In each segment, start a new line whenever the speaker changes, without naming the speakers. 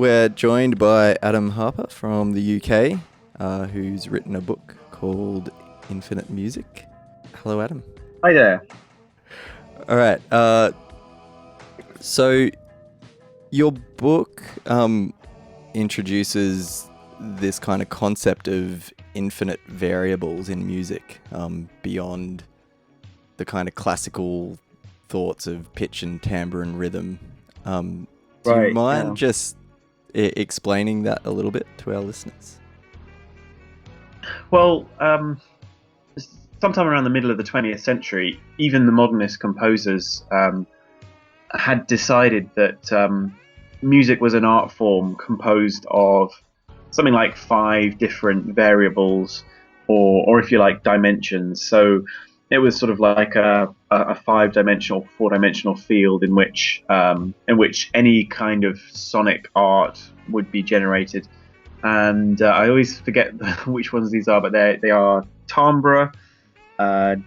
we're joined by Adam Harper from the UK, who's written a book called Infinite Music. Hello, Adam.
Hi there.
All right. So your book introduces this kind of concept of infinite variables in music, beyond the kind of classical thoughts of pitch and timbre and rhythm. Do you mind just explaining that a little bit to our listeners?
Well, sometime around the middle of the 20th century, even the modernist composers had decided that music was an art form composed of something like 5 different variables, or if you like, dimensions. So it was sort of like a 5-dimensional, 4-dimensional field in which any kind of sonic art would be generated. And I always forget which ones these are, but they are timbre,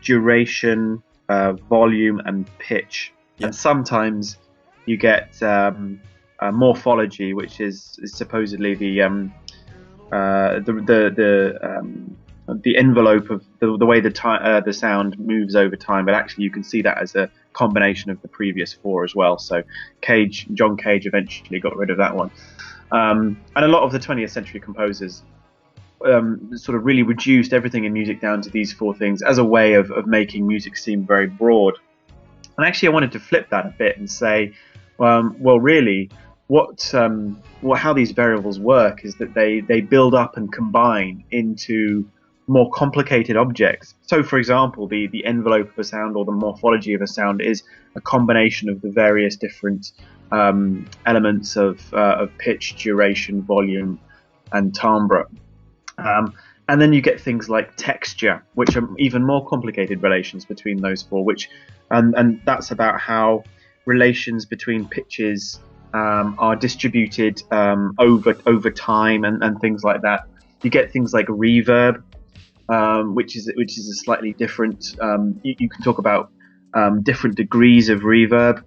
duration, volume, and pitch. Yep. And sometimes you get morphology, which is supposedly the envelope of the way the sound moves over time, but actually you can see that as a combination of the previous 4 as well. So John Cage eventually got rid of that one, and a lot of the 20th century composers sort of really reduced everything in music down to these 4 things as a way of making music seem very broad. And actually I wanted to flip that a bit and say, well, really, how these variables work is that they build up and combine into more complicated objects. So, for example, the envelope of a sound or the morphology of a sound is a combination of the various different elements of pitch, duration, volume, and timbre. And then you get things like texture, which are even more complicated relations between those 4. And that's about how relations between pitches are distributed over time and things like that. You get things like reverb, which is a slightly different. You can talk about different degrees of reverb,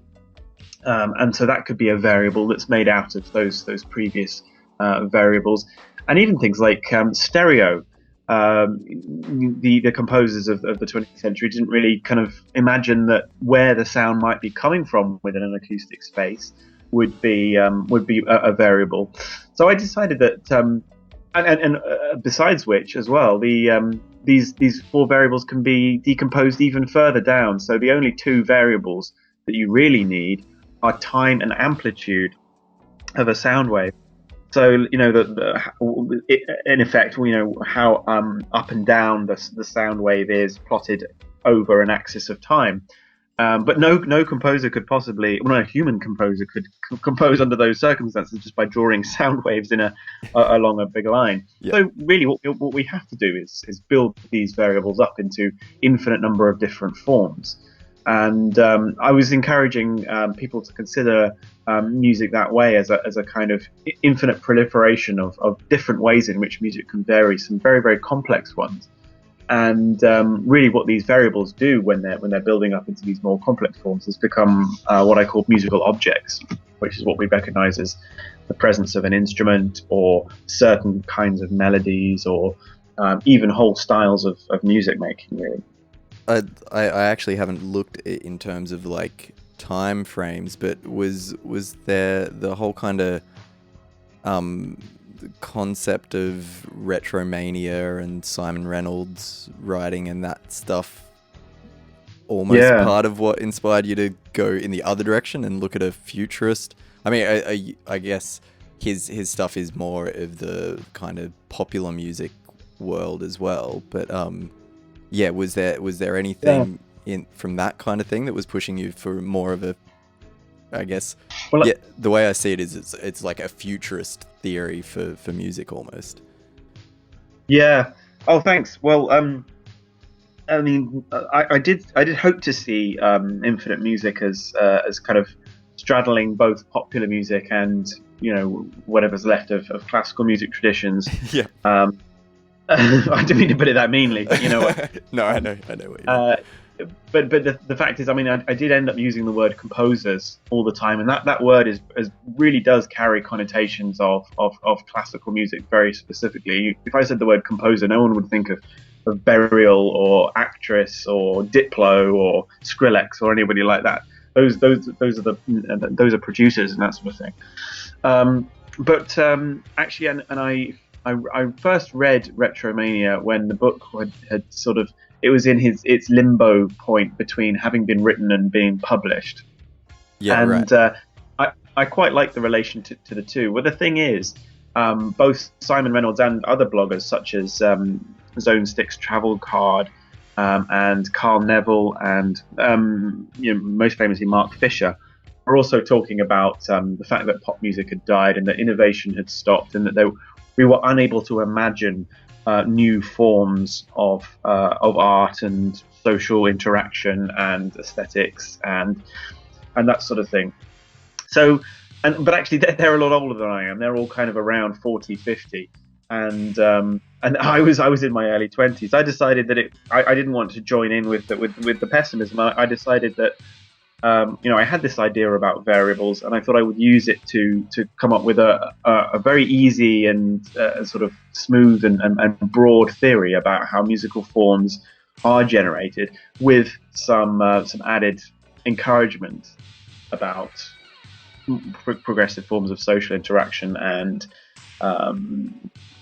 and so that could be a variable that's made out of those previous variables, and even things like stereo. The composers of the 20th century didn't really kind of imagine that where the sound might be coming from within an acoustic space would be a variable. So I decided that, and besides which as well, these 4 variables can be decomposed even further down. So the only 2 variables that you really need are time and amplitude of a sound wave. So in effect, how up and down the sound wave is plotted over an axis of time. But no composer could possibly, no human composer could compose under those circumstances just by drawing sound waves along a big line. Yeah. So really what we have to do is build these variables up into infinite number of different forms. And I was encouraging people to consider music that way as a kind of infinite proliferation of different ways in which music can vary, some very, very complex ones. And really what these variables do when they're building up into these more complex forms is become what I call musical objects, which is what we recognize as the presence of an instrument or certain kinds of melodies or even whole styles of music making, really.
I actually haven't looked in terms of like time frames, but was there the whole kind of concept of Retromania and Simon Reynolds writing and that stuff almost part of what inspired you to go in the other direction and look at a futurist? I mean, I guess his stuff is more of the kind of popular music world as well, but was there anything from that kind of thing that was pushing you for more of a, I guess, the way I see it is it's like a futurist theory for music almost.
Yeah. Oh, thanks. Well, I mean, I did hope to see Infinite Music as kind of straddling both popular music and whatever's left of classical music traditions.
Yeah.
I didn't mean to put it that meanly, but you know what?
No, I know what you mean.
but the fact is, I mean, I did end up using the word composers all the time, and that word is really does carry connotations of classical music very specifically. If I said the word composer, no one would think of Burial or Actress or Diplo or Skrillex or anybody like that. Those are producers and that sort of thing. Actually, and I first read Retromania when the book had sort of, it was in its limbo point between having been written and being published.
Yeah,
and
right.
I quite like the relation to the two. Well, the thing is, both Simon Reynolds and other bloggers such as Zone Sticks Travel Card and Carl Neville and most famously Mark Fisher were also talking about the fact that pop music had died and that innovation had stopped, and that we were unable to imagine new forms of art and social interaction and aesthetics and that sort of thing. So, but actually, they're a lot older than I am. They're all kind of around 40, 50. And I was in my early 20s. I decided that I didn't want to join in with the pessimism. I decided that I had this idea about variables, and I thought I would use it to come up with a very easy and sort of smooth and broad theory about how musical forms are generated, with some added encouragement about progressive forms of social interaction and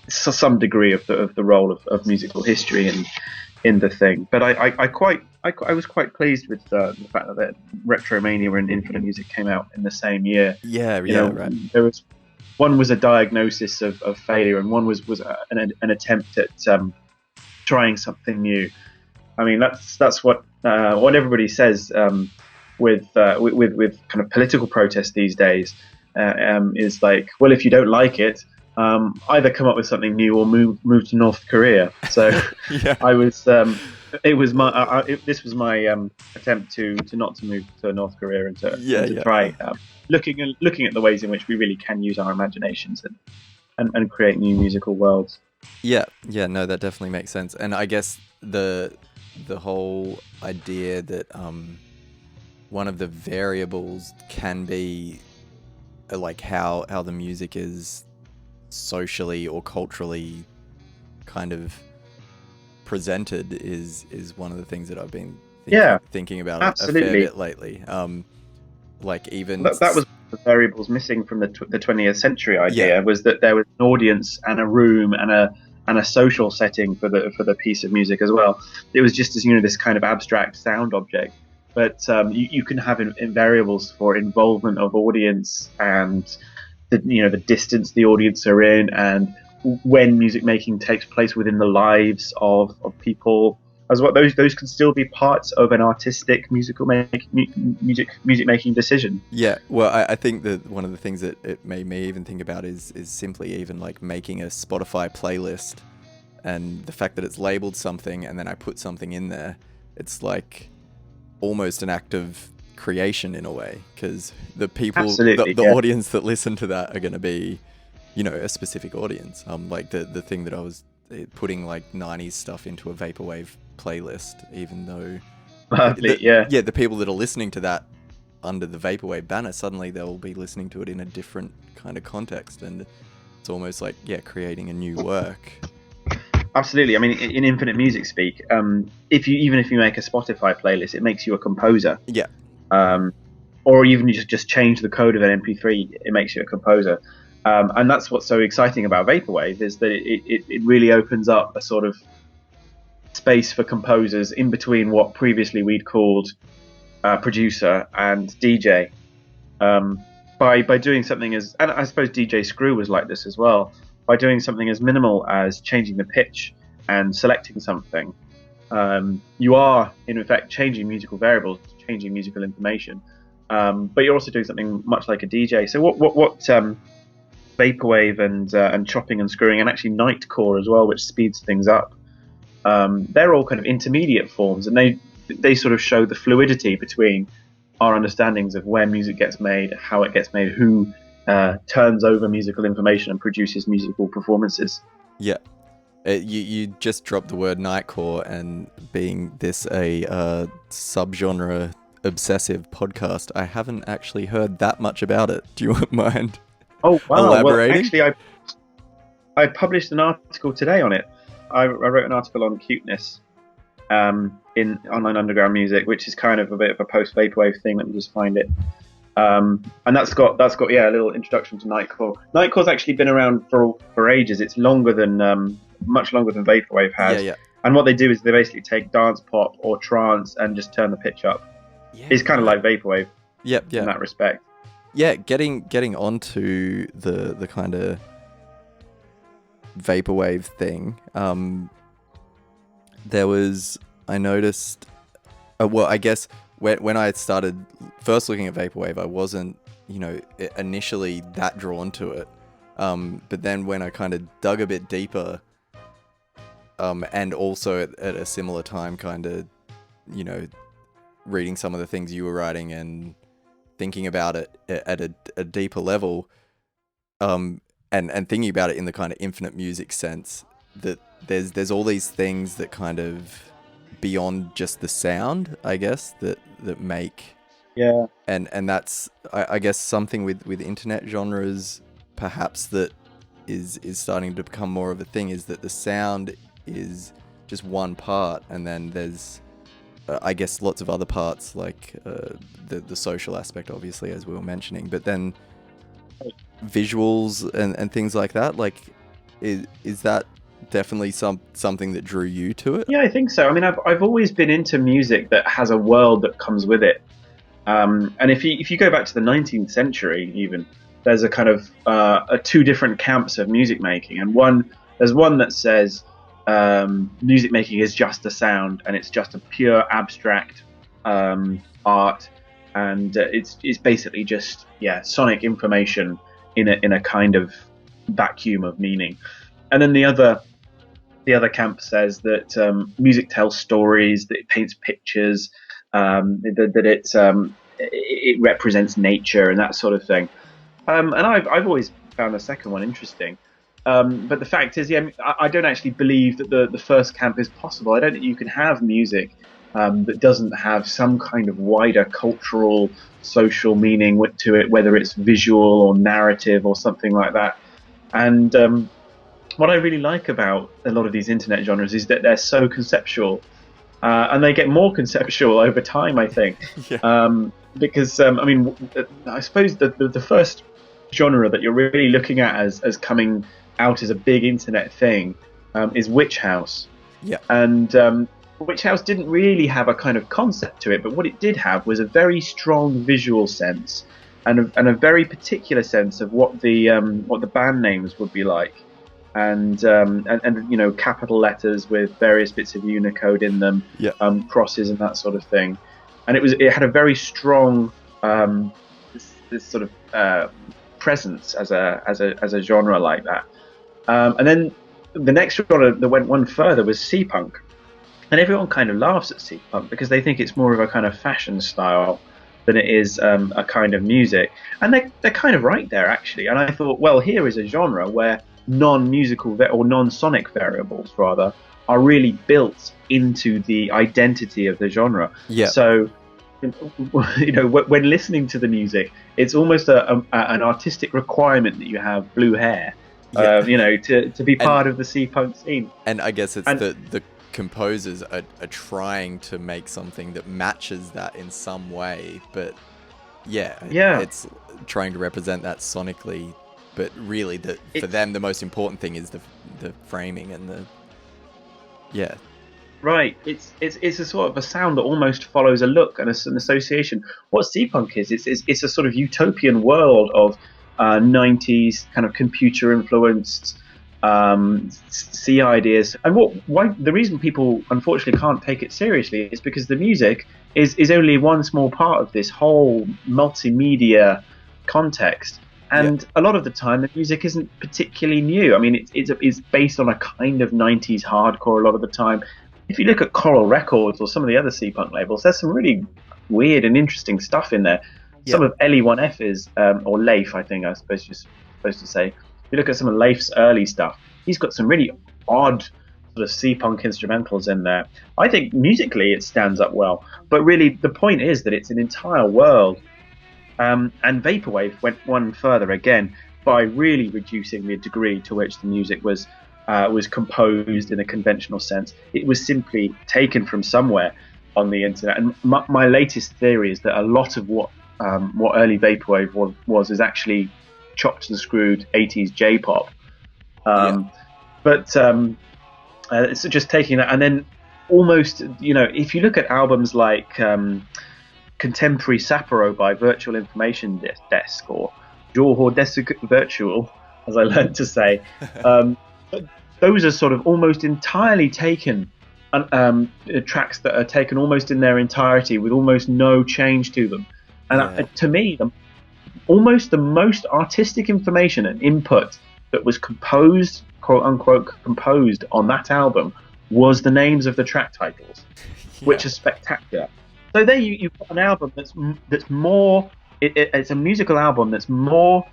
some degree of the role of musical history in the thing. But I was quite pleased with the fact that Retromania and Infinite Music came out in the same year.
Yeah, right.
There was one was a diagnosis of failure, and one was an attempt at trying something new. I mean, that's what everybody says with kind of political protest these days, is like, well, if you don't like it, either come up with something new or move to North Korea. So
Yeah.
This was my attempt to not to move to North Korea and to try looking at the ways in which we really can use our imaginations and create new musical worlds.
Yeah, no, that definitely makes sense. And I guess the whole idea that one of the variables can be like how the music is socially or culturally kind of presented is one of the things that I've been thinking about
absolutely.
a fair bit lately. Like even
that was the variables missing from the 20th century idea, was that there was an audience and a room and a social setting for the piece of music as well. It was just as this kind of abstract sound object, but you can have in variables for involvement of audience and the distance the audience are in, and when music making takes place within the lives of people as well. Those can still be parts of an artistic music making decision.
Yeah, well, I think that one of the things that it made me even think about is simply even like making a Spotify playlist, and the fact that it's labeled something and then I put something in there. It's like almost an act of creation in a way, because the people, the audience that listen to that are going to be, a specific audience. Like the thing that I was putting like 90s stuff into a Vaporwave playlist, even though the people that are listening to that under the Vaporwave banner, suddenly they'll be listening to it in a different kind of context, and it's almost like creating a new work.
Absolutely. I mean, in Infinite Music speak, if you make a Spotify playlist, it makes you a composer.
Yeah.
Or even you just change the code of an MP3, it makes you a composer. And that's what's so exciting about Vaporwave, is that it really opens up a sort of space for composers in between what previously we'd called producer and DJ. By doing something and I suppose DJ Screw was like this as well, by doing something as minimal as changing the pitch and selecting something, you are in effect changing musical variables, changing musical information, but you're also doing something much like a DJ. So what Vaporwave and chopping and screwing, and actually Nightcore as well, which speeds things up, they're all kind of intermediate forms, and they sort of show the fluidity between our understandings of where music gets made, how it gets made, who turns over musical information and produces musical performances.
Yeah. You just dropped the word nightcore, and being this a subgenre obsessive podcast, I haven't actually heard that much about it. Do you mind elaborating?
Well, actually, I published an article today on it. I wrote an article on cuteness in Online Underground Music, which is kind of a bit of a post vaporwave thing. Let me just find it. And that's got a little introduction to nightcore. Nightcore's actually been around for ages. It's longer than much longer than vaporwave has.
Yeah.
And what they do is they basically take dance pop or trance and just turn the pitch up. Yeah, it's kind of like vaporwave.
Yep.
In that respect.
Yeah, getting onto the kind of vaporwave thing. I noticed. Well, I guess when I started first looking at vaporwave, I wasn't, initially that drawn to it. But then when I kind of dug a bit deeper, and also at a similar time, kind of, reading some of the things you were writing and thinking about it at a deeper level, and thinking about it in the kind of infinite music sense, that there's all these things that kind of beyond just the sound, I guess, that make.
Yeah.
And that's, I guess, something with internet genres, perhaps, that is starting to become more of a thing, is that the sound is just one part, and then there's, I guess, lots of other parts, like the social aspect, obviously, as we were mentioning, but then visuals and things like that. Like, is that definitely something that drew you to it?
Yeah, I think so. I mean, I've always been into music that has a world that comes with it. And if you go back to the 19th century, even, there's a kind of two different camps of music making, and there's one that says music making is just a sound, and it's just a pure abstract art, and it's basically just sonic information in a kind of vacuum of meaning. And then the other camp says that music tells stories, that it paints pictures, that it represents nature and that sort of thing. And I've always found the second one interesting. But the fact is, I don't actually believe that the first camp is possible. I don't think you can have music that doesn't have some kind of wider cultural, social meaning to it, whether it's visual or narrative or something like that. And what I really like about a lot of these internet genres is that they're so conceptual, and they get more conceptual over time, I think. Yeah. Because I suppose the first genre that you're really looking at as coming out as a big internet thing is Witch House.
Yeah.
And Witch House didn't really have a kind of concept to it, but what it did have was a very strong visual sense and a very particular sense of what the band names would be like. And capital letters with various bits of Unicode in them, crosses and that sort of thing, and it had a very strong this sort of presence as a genre like that. And then the next genre that went one further was C-punk, and everyone kind of laughs at C-punk because they think it's more of a kind of fashion style than it is a kind of music, and they're kind of right there actually. And I thought, well, here is a genre where non-musical or non-sonic variables rather are really built into the identity of the genre. Yeah. So when listening to the music, it's almost an artistic requirement that you have blue hair, to be part of the C-punk scene.
And I guess it's the composers are trying to make something that matches that in some way, but it's trying to represent that sonically. But really, for them, the most important thing is the framing and the.
Right. It's a sort of a sound that almost follows a look and an association. What C-punk is, it's a sort of utopian world of 90s kind of computer influenced C ideas. And why the reason people unfortunately can't take it seriously is because the music is only one small part of this whole multimedia context. And a lot of the time, the music isn't particularly new. I mean, it's based on a kind of 90s hardcore a lot of the time. If you look at Coral Records or some of the other C-punk labels, there's some really weird and interesting stuff in there. Some of LE1F's, or Leif, I think I suppose you're supposed to say. If you look at some of Leif's early stuff, he's got some really odd sort of sea-punk instrumentals in there. I think musically it stands up well, but really the point is that it's an entire world. And Vaporwave went one further again by really reducing the degree to which the music was composed in a conventional sense. It was simply taken from somewhere on the internet. And my latest theory is that a lot of what early Vaporwave was is actually chopped and screwed 80s J-pop. But it's just taking that and then almost, if you look at albums like Contemporary Sapporo by Virtual Information Desk or Johor Desk Virtual, as I learned to say, those are sort of almost entirely taken tracks that are taken almost in their entirety with almost no change to them. And to me, almost the most artistic information and input that was composed, quote unquote, composed on that album was the names of the track titles, which is spectacular. So there you've got an album that's more. It's a musical album that's more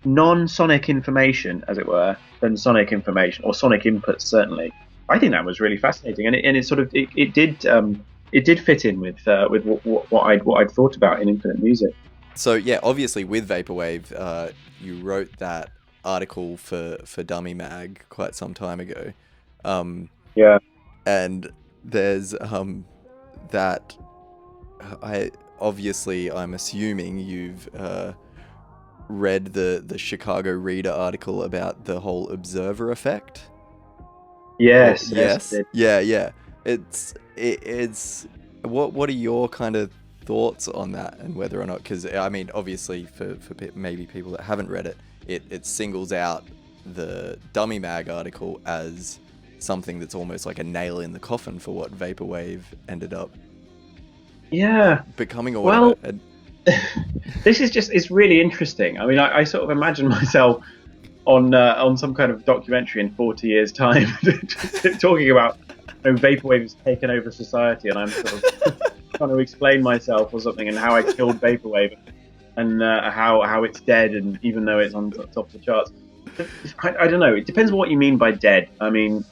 non-sonic information, as it were, than sonic information or sonic inputs. Certainly, I think that was really fascinating, and it did fit in with what I'd thought about in Infinite Music.
So yeah, obviously with Vaporwave, you wrote that article for Dummy Mag quite some time ago. And there's that I'm assuming you've read the Chicago Reader article about the whole observer effect.
Yes.
Yeah. It's what are your kind of thoughts on that, and whether or not, because I mean, obviously for maybe people that haven't read it, it singles out the Dummy Mag article as something that's almost like a nail in the coffin for what Vaporwave ended up becoming or whatever.
Well, this is it's really interesting. I mean, I sort of imagine myself on some kind of documentary in 40 years' time talking about Vaporwave has taken over society, and I'm sort of trying to explain myself or something, and how I killed Vaporwave, and how it's dead, and even though it's on top of the charts. I don't know. It depends on what you mean by dead. I mean,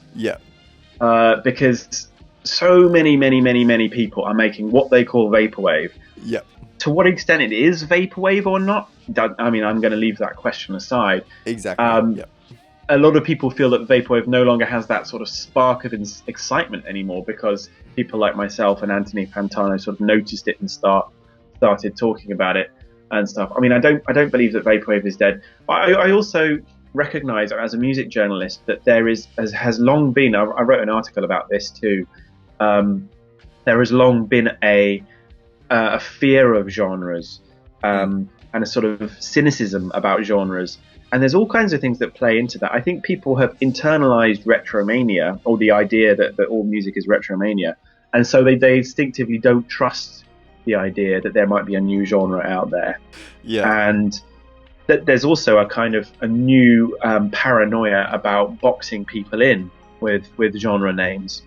because so many people are making what they call Vaporwave.
Yeah.
To what extent it is Vaporwave or not, I mean, I'm going to leave that question aside.
Exactly.
A lot of people feel that Vaporwave no longer has that sort of spark of excitement anymore, because people like myself and Anthony Fantano sort of noticed it and started talking about it and stuff. I mean, I don't believe that Vaporwave is dead. I also recognize as a music journalist that there has long been, I wrote an article about this too, there has long been a fear of genres and a sort of cynicism about genres. And there's all kinds of things that play into that. I think people have internalized retromania, or the idea that all music is retromania. And so they instinctively don't trust the idea that there might be a new genre out there.
Yeah.
And that there's also a new paranoia about boxing people in with genre names.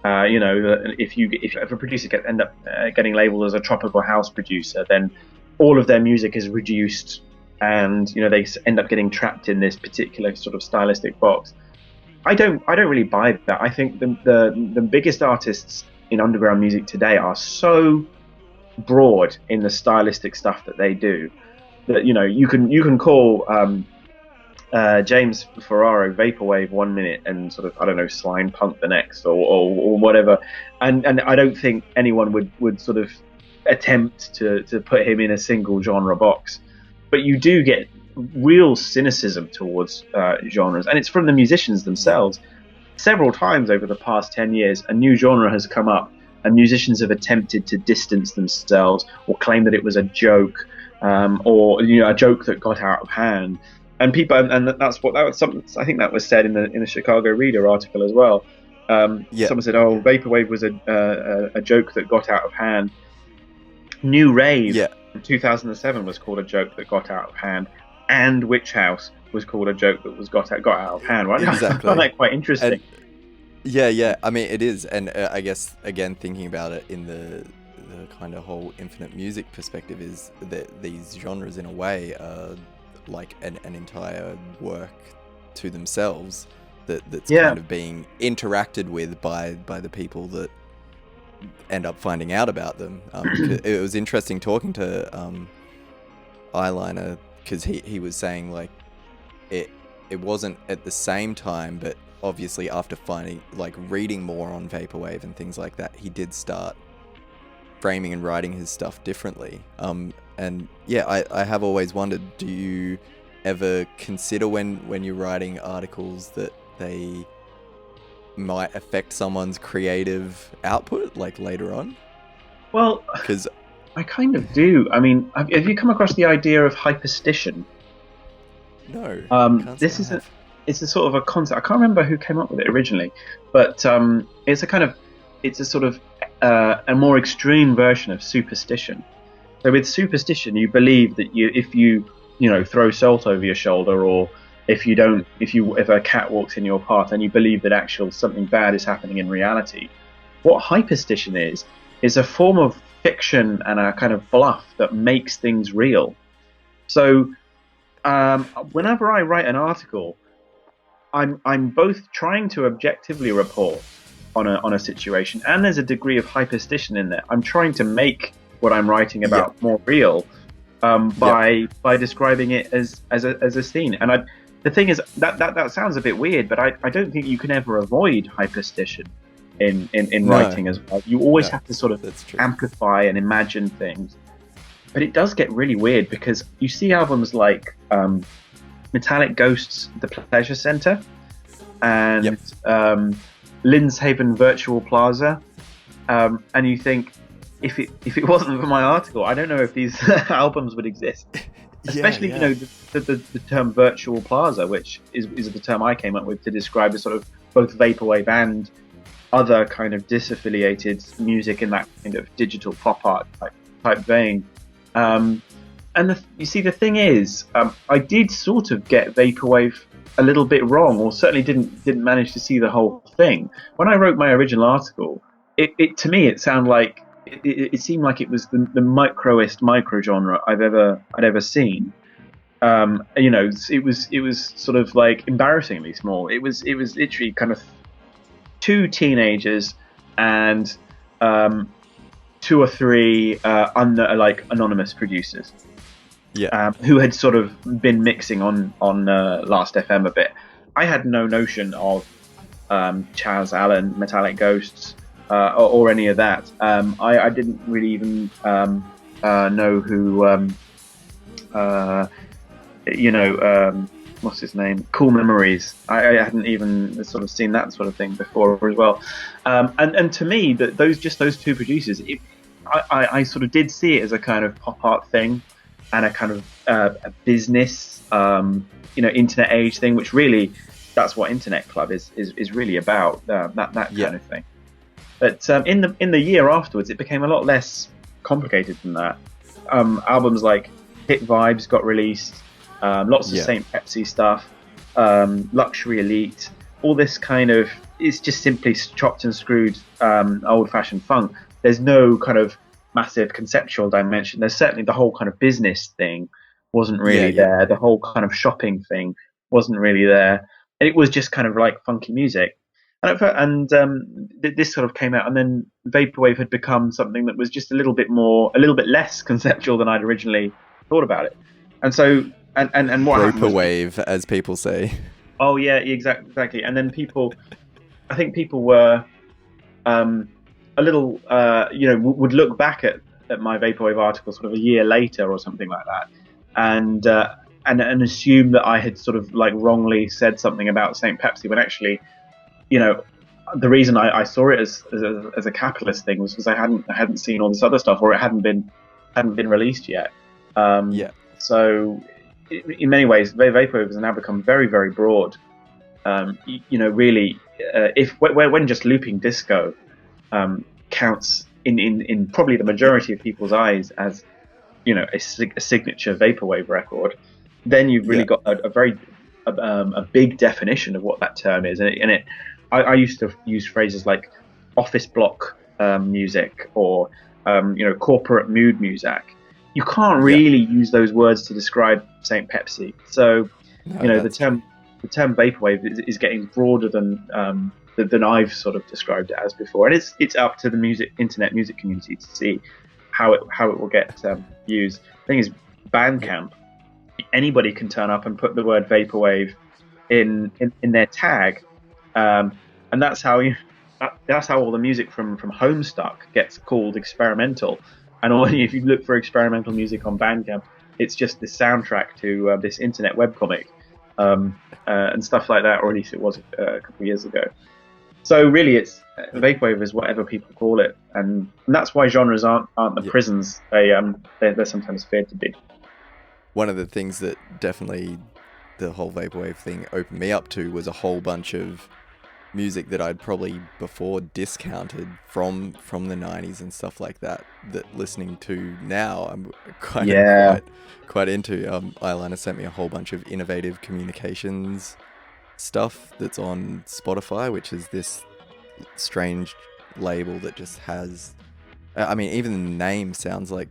If a producer end up getting labeled as a tropical house producer, then all of their music is reduced, and they end up getting trapped in this particular sort of stylistic box. I don't really buy that. I think the biggest artists in underground music today are so broad in the stylistic stuff that they do that you can call James Ferraro Vaporwave 1 minute and sort of, I don't know, slime punk the next, or whatever, and I don't think anyone would sort of attempt to put him in a single genre box. But you do get real cynicism towards genres, and it's from the musicians themselves. Several times over the past 10 years, a new genre has come up, and musicians have attempted to distance themselves or claim that it was a joke, or a joke that got out of hand. And people, and that was something I think that was said in the Chicago Reader article as well. Someone said, "Oh, Vaporwave was a joke that got out of hand." New Rave in 2007 was called a joke that got out of hand, and Witch House was called a joke that got out of hand. Right?
Exactly.
I find that quite interesting.
And, yeah. I mean, it is, and I guess again thinking about it in the kind of whole infinite music perspective, is that these genres in a way are like an entire work to themselves. that's kind of being interacted with by the people that end up finding out about them. It was interesting talking to Eyeliner, because he was saying like it wasn't at the same time, but obviously after reading more on Vaporwave and things like that, he did start framing and writing his stuff differently. And yeah, I have always wondered, do you ever consider when you're writing articles that they might affect someone's creative output like later on?
Well,
because
I kind of do. I mean, have you come across the idea of hyperstition?
No.
It's a sort of a concept. I can't remember who came up with it originally, but it's a sort of a more extreme version of superstition. So with superstition, you believe that if you throw salt over your shoulder, or if a cat walks in your path, then you believe that something bad is happening in reality. What hyperstition is a form of fiction and a kind of bluff that makes things real. So whenever I write an article, I'm both trying to objectively report on a situation, and there's a degree of hyperstition in there. I'm trying to make what I'm writing about more real by describing it as a scene. And the thing is that sounds a bit weird, but I don't think you can ever avoid hyperstition in writing as well. You always have to sort of amplify and imagine things. But it does get really weird, because you see albums like Metallic Ghost's The Pleasure Center and Lynn's-Haven Virtual Plaza, and you think, if it wasn't for my article, I don't know if these albums would exist. Especially, the term Virtual Plaza, which is the term I came up with to describe the sort of both Vaporwave and other kind of disaffiliated music in that kind of digital pop art type vein. And you see, the thing is, I did sort of get Vaporwave a little bit wrong, or certainly didn't manage to see the whole thing. When I wrote my original article, it to me it seemed like it was the microest microgenre I'd ever seen. It was sort of like embarrassingly small. It was literally kind of two teenagers and two or three anonymous producers, who had sort of been mixing on Last FM a bit. I had no notion of Chaz Allen, Metallic Ghosts, or any of that. I didn't really even know who what's his name? Cool Memories. I hadn't even sort of seen that sort of thing before as well. And to me, those two producers, I sort of did see it as a kind of pop art thing, and a kind of a business, internet age thing, which really, that's what Internet Club is really about, that kind of thing. But in the year afterwards, it became a lot less complicated than that. Albums like Hit Vibes got released, lots of St. Pepsi stuff, Luxury Elite, all this kind of, it's just simply chopped and screwed old-fashioned funk. There's no kind of massive conceptual dimension. There's certainly the whole kind of business thing wasn't really there. The whole kind of shopping thing wasn't really there. And it was just kind of like funky music. And this sort of came out, and then Vaporwave had become something that was just a little bit less conceptual than I'd originally thought about it. And so, and what happened was,
Vaporwave, as people say.
Oh yeah, exactly. And then I think people were a little, would look back at my Vaporwave article sort of a year later or something like that, and assume that I had sort of like wrongly said something about St. Pepsi, when actually, the reason I saw it as a capitalist thing was because I hadn't seen all this other stuff, or it hadn't been released yet. So in many ways, Vaporwave has now become very, very broad. Really, when just looping disco counts in probably the majority of people's eyes as a signature Vaporwave record, then you've really got a big definition of what that term is. I used to use phrases like office block music, or corporate mood music. You can't really use those words to describe St. Pepsi. So the the term vaporwave is getting broader than I've sort of described it as before, and it's up to the internet music community to see how it will get used. The thing is, Bandcamp, anybody can turn up and put the word vaporwave in their tag, and that's how all the music from Homestuck gets called experimental. And if you look for experimental music on Bandcamp, it's just the soundtrack to this internet webcomic and stuff like that, or at least it was a couple of years ago. So really, it's vaporwave is whatever people call it, and that's why genres aren't the prisons they're sometimes feared to be.
One of the things that definitely the whole vaporwave thing opened me up to was a whole bunch of music that I'd probably before discounted from the 90s and stuff like that listening to now I'm kind of quite into. Ilana sent me a whole bunch of innovative communications stuff that's on Spotify, which is this strange label that just has, I mean, even the name sounds like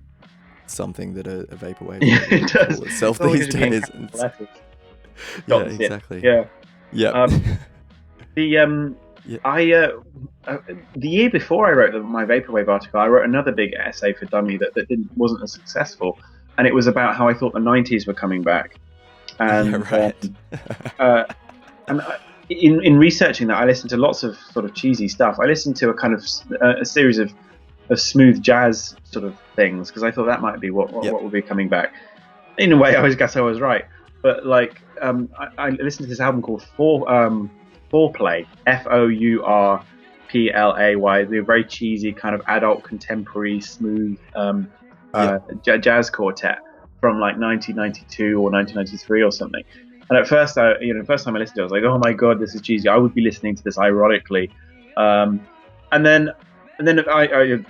something that a vaporwave
it does
call itself these days. Yeah, exactly.
Yeah. The year before I wrote my vaporwave article, I wrote another big essay for Dummy that wasn't as successful, and it was about how I thought the 90s were coming back. And and in researching that, I listened to lots of sort of cheesy stuff. I listened to a kind of a series of smooth jazz sort of things because I thought that might be what would be coming back. In a way, I guess I was right. But like, I listened to this album called Fourplay, Fourplay, the very cheesy kind of adult contemporary smooth jazz quartet from like 1992 or 1993 or something. And at first, the first time I listened to it, I was like, oh my god, this is cheesy. I would be listening to this ironically. And then I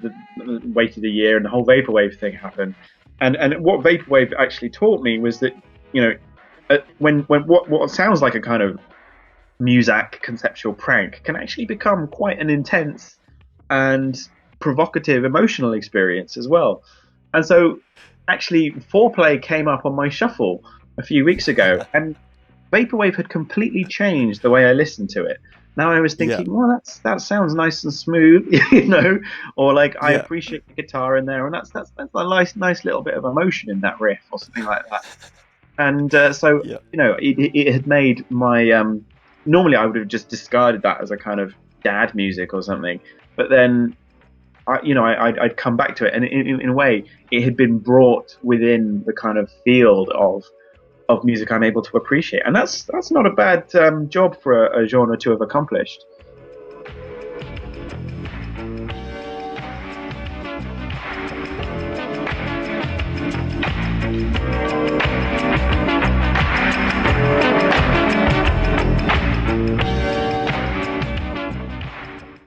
waited a year, and the whole vaporwave thing happened. And what vaporwave actually taught me was that, when what sounds like a kind of Muzak conceptual prank can actually become quite an intense and provocative emotional experience as well. And so actually Fourplay came up on my shuffle a few weeks ago, and vaporwave had completely changed the way I listened to it. Now I was thinking, well, that sounds nice and smooth, or like I appreciate the guitar in there, and that's a nice little bit of emotion in that riff or something like that. And so it had made my normally I would have just discarded that as a kind of dad music or something, but then I'd come back to it, and in a way it had been brought within the kind of field of music I'm able to appreciate, and that's not a bad job for a genre to have accomplished.